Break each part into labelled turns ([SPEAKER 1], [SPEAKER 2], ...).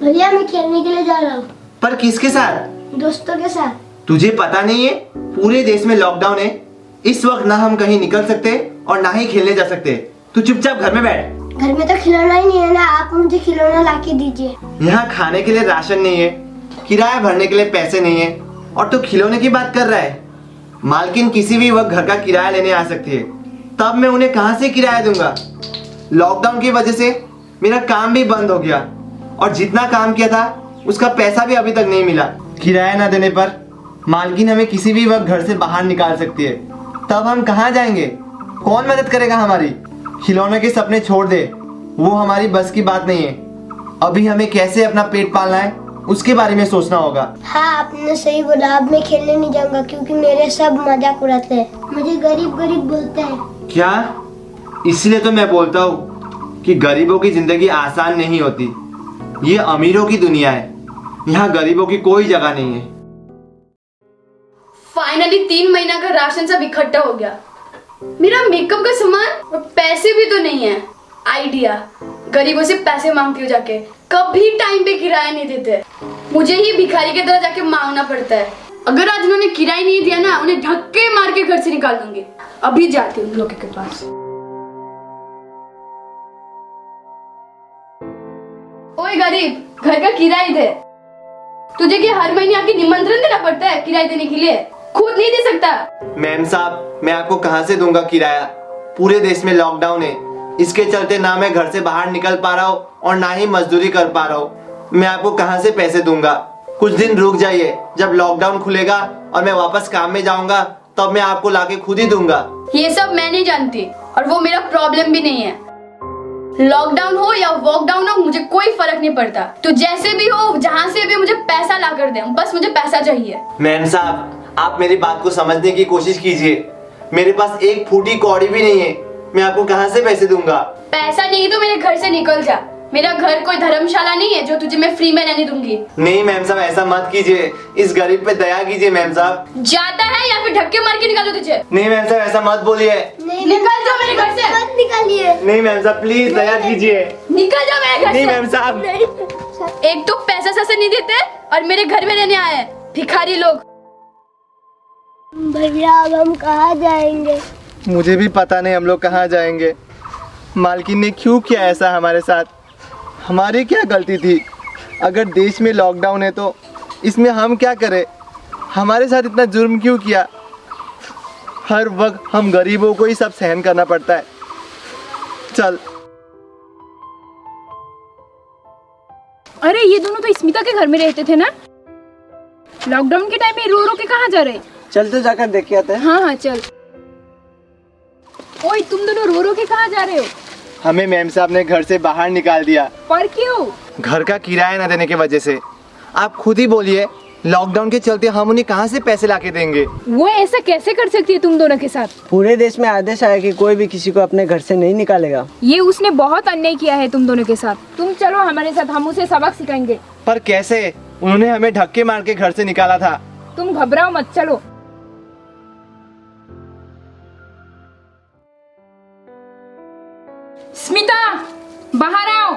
[SPEAKER 1] भैया मैं खेलने के लिए जा रहा हूँ।
[SPEAKER 2] पर किसके साथ?
[SPEAKER 1] दोस्तों के साथ।
[SPEAKER 2] तुझे पता नहीं है पूरे देश में लॉकडाउन है। इस वक्त ना हम कहीं निकल सकते और ना ही खेलने जा सकते। तू चुपचाप घर में बैठ।
[SPEAKER 1] घर में तो खिलौना ही नहीं है ना, आप मुझे खिलौना ला के दीजिए।
[SPEAKER 2] यहाँ खाने के लिए राशन नहीं है, किराया भरने के लिए पैसे नहीं है और तू खिलौने की बात कर रहा है। मालकिन किसी भी वक्त घर का किराया लेने आ सकती है, तब मैं उन्हें कहाँ से किराया दूंगा? लॉकडाउन की वजह से मेरा काम भी बंद हो गया और जितना काम किया था उसका पैसा भी अभी तक नहीं मिला। किराया ना देने पर मालकिन हमें किसी भी वक्त घर से बाहर निकाल सकती है, तब हम कहाँ जाएंगे? कौन मदद करेगा हमारी? खिलौने के सपने छोड़ दे, वो हमारी बस की बात नहीं है। अभी हमें कैसे अपना पेट पालना है उसके बारे में सोचना होगा।
[SPEAKER 1] हाँ आपने सही बोला, अब मैं खेलने नहीं जाऊंगा क्योंकि मेरे सब मजाक उड़ाते हैं, मुझे गरीब गरीब बोलते हैं।
[SPEAKER 2] क्या? इसलिए तो मैं बोलता हूँ कि गरीबों की जिंदगी आसान नहीं होती। ये अमीरों की दुनिया है, यहाँ गरीबों की कोई जगह नहीं है।
[SPEAKER 3] फाइनली 3 महीना का राशन सब इकट्ठा हो गया। मेरा मेकअप का सामान और पैसे भी तो नहीं है। आइडिया, गरीबों से पैसे मांगती हूँ जाके, कभी टाइम पे किराया नहीं देते। मुझे ही भिखारी की तरह जाके मांगना पड़ता है। अगर आज उन्होंने किराया नहीं दिया ना, उन्हें धक्के मार के घर से निकाल दूंगी। अभी जाती हूँ उन लोगों के पास। ओए गरीब, घर का किराया दे। तुझे क्या हर महीने आके निमंत्रण देना पड़ता है किराया देने के लिए? खुद नहीं दे सकता?
[SPEAKER 2] मैम साहब, मैं आपको कहाँ से दूंगा किराया? पूरे देश में लॉकडाउन है, इसके चलते ना मैं घर से बाहर निकल पा रहा हूँ और ना ही मजदूरी कर पा रहा हूँ। मैं आपको कहाँ से पैसे दूंगा? कुछ दिन रुक जाइए, जब लॉकडाउन खुलेगा और मैं वापस काम में जाऊंगा तब मैं आपको लाके खुद ही दूंगा।
[SPEAKER 3] ये सब मैं नहीं जानती और वो मेरा प्रॉब्लम भी नहीं है। लॉकडाउन हो या वॉकडाउन हो, मुझे कोई फर्क नहीं पड़ता। तो जैसे भी हो, जहाँ से भी, मुझे पैसा ला कर दे, बस मुझे पैसा चाहिए।
[SPEAKER 2] मैम साहब, आप मेरी बात को समझने की कोशिश कीजिए। मेरे पास एक फूटी कौड़ी भी नहीं है, मैं आपको कहाँ से पैसे दूंगा? पैसा
[SPEAKER 3] नहीं तो मेरे घर से निकल जा। मेरा घर कोई धर्मशाला नहीं है जो तुझे मैं फ्री में रहने दूंगी।
[SPEAKER 2] नहीं मैम साहब, ऐसा मत कीजिए, इस गरीब पे दया कीजिए मैम साहब।
[SPEAKER 3] जाता है या फिर धक्के मार के निकालो तुझे?
[SPEAKER 2] नहीं मैम साहब, ऐसा मत बोलिए।
[SPEAKER 3] निकल जाओ मेरे घर से।
[SPEAKER 1] मत निकालिए।
[SPEAKER 2] नहीं मैम साहब, प्लीज दया कीजिए।
[SPEAKER 3] निकल जाओ मेरे घर से।
[SPEAKER 2] नहीं मैम साहब।
[SPEAKER 3] एक तो पैसा ससे नहीं देते और मेरे घर में रहने आए भिखारी लोग।
[SPEAKER 1] भैया अब हम कहाँ जाएंगे?
[SPEAKER 2] मुझे भी पता नहीं हम लोग कहाँ जाएंगे। मालकिन ने क्यों किया ऐसा हमारे साथ? हमारी क्या गलती थी? अगर देश में लॉकडाउन है तो इसमें हम क्या करें? हमारे साथ इतना जुर्म क्यों किया? हर वक्त हम गरीबों को ही सब सहन करना पड़ता है। चल।
[SPEAKER 4] अरे ये दोनों तो स्मिता के घर में रहते थे ना? लॉकडाउन के टाइम में रो रो के कहाँ जा रहे?
[SPEAKER 5] चल तो जाकर देख के आते हैं।
[SPEAKER 4] हाँ हाँ चल। ओए तुम दोनों रो रो के कहाँ जा रहे हो?
[SPEAKER 2] हमें मैम साहब ने घर से बाहर निकाल दिया।
[SPEAKER 4] पर क्यों?
[SPEAKER 2] घर का किराया न देने की वजह से। आप खुद ही बोलिए, लॉकडाउन के चलते हम उन्हें कहाँ से पैसे लाके देंगे?
[SPEAKER 4] वो ऐसा कैसे कर सकती है तुम दोनों के साथ?
[SPEAKER 5] पूरे देश में आदेश आया कि कोई भी किसी को अपने घर से नहीं निकालेगा।
[SPEAKER 4] ये उसने बहुत अन्याय किया है तुम दोनों के साथ। तुम चलो हमारे साथ, हम उसे सबक सिखाएंगे।
[SPEAKER 2] पर कैसे? उन्होंने हमें धक्के मार के घर से निकाला था।
[SPEAKER 4] तुम घबराओ मत, चलो। स्मिता बाहर आओ।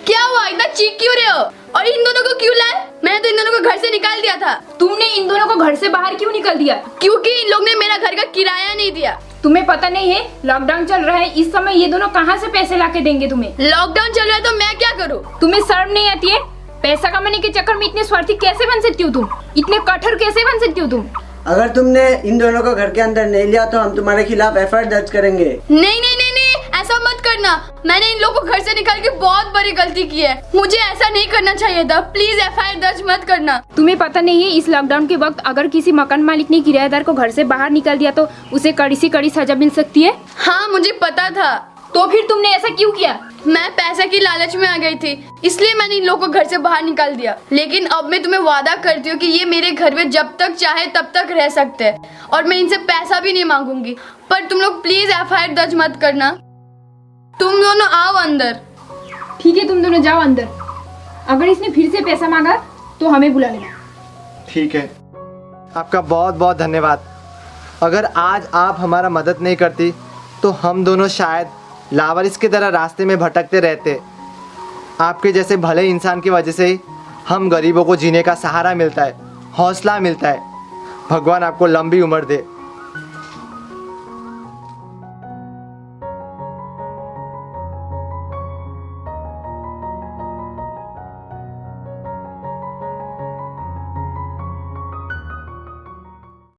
[SPEAKER 3] क्या हुआ? इतना चीख क्यों रहे हो? और इन दोनों को क्यों लाए? मैंने तो इन दोनों को घर से निकाल दिया था।
[SPEAKER 4] तुमने इन दोनों को घर से बाहर क्यों निकाल दिया?
[SPEAKER 3] क्योंकि इन लोग ने मेरा घर का किराया नहीं दिया।
[SPEAKER 4] तुम्हें पता नहीं है लॉकडाउन चल रहा है, इस समय ये दोनों कहाँ से पैसे लाके देंगे तुम्हें?
[SPEAKER 3] लॉकडाउन चल रहा है तो मैं क्या करूँ?
[SPEAKER 4] तुम्हें शर्म नहीं आती है? पैसा कमाने के चक्कर में इतने स्वार्थी कैसे बन सकती हो तुम? इतने कठोर कैसे बन सकती हो तुम?
[SPEAKER 5] अगर तुमने इन दोनों को घर के अंदर नहीं लिया तो हम तुम्हारे खिलाफ एफआईआर दर्ज करेंगे।
[SPEAKER 3] नहीं नहीं नहीं नहीं, ऐसा मत करना। मैंने इन लोगों को घर से निकाल के बहुत बड़ी गलती की है। मुझे ऐसा नहीं करना चाहिए था। प्लीज एफआईआर दर्ज मत करना।
[SPEAKER 4] तुम्हें पता नहीं है इस लॉकडाउन के वक्त अगर किसी मकान मालिक ने किराएदार को घर से बाहर निकाल दिया तो उसे कड़ी से कड़ी सजा मिल सकती है?
[SPEAKER 3] हाँ मुझे पता था।
[SPEAKER 4] तो फिर तुमने ऐसा क्यों किया?
[SPEAKER 3] मैं पैसे की लालच में आ गई थी, इसलिए मैंने इन लोगों को घर से बाहर निकाल दिया। लेकिन अब मैं तुम्हें वादा करती हूँ कि ये मेरे घर में जब तक चाहे तब तक रह सकते हैं और मैं इनसे पैसा भी नहीं मांगूंगी। पर तुम लोग प्लीज एफआईआर दर्ज मत करना। तुम दोनों आओ अंदर।
[SPEAKER 4] ठीक है, तुम दोनों जाओ अंदर। अगर इसने फिर से पैसा मांगा तो हमें बुला लेना।
[SPEAKER 2] ठीक है, आपका बहुत बहुत धन्यवाद। अगर आज आप हमारा मदद नहीं करती तो हम दोनों शायद लावारिस की तरह रास्ते में भटकते रहते। आपके जैसे भले इंसान की वजह से ही हम गरीबों को जीने का सहारा मिलता है, हौसला मिलता है। भगवान आपको लंबी उम्र दे।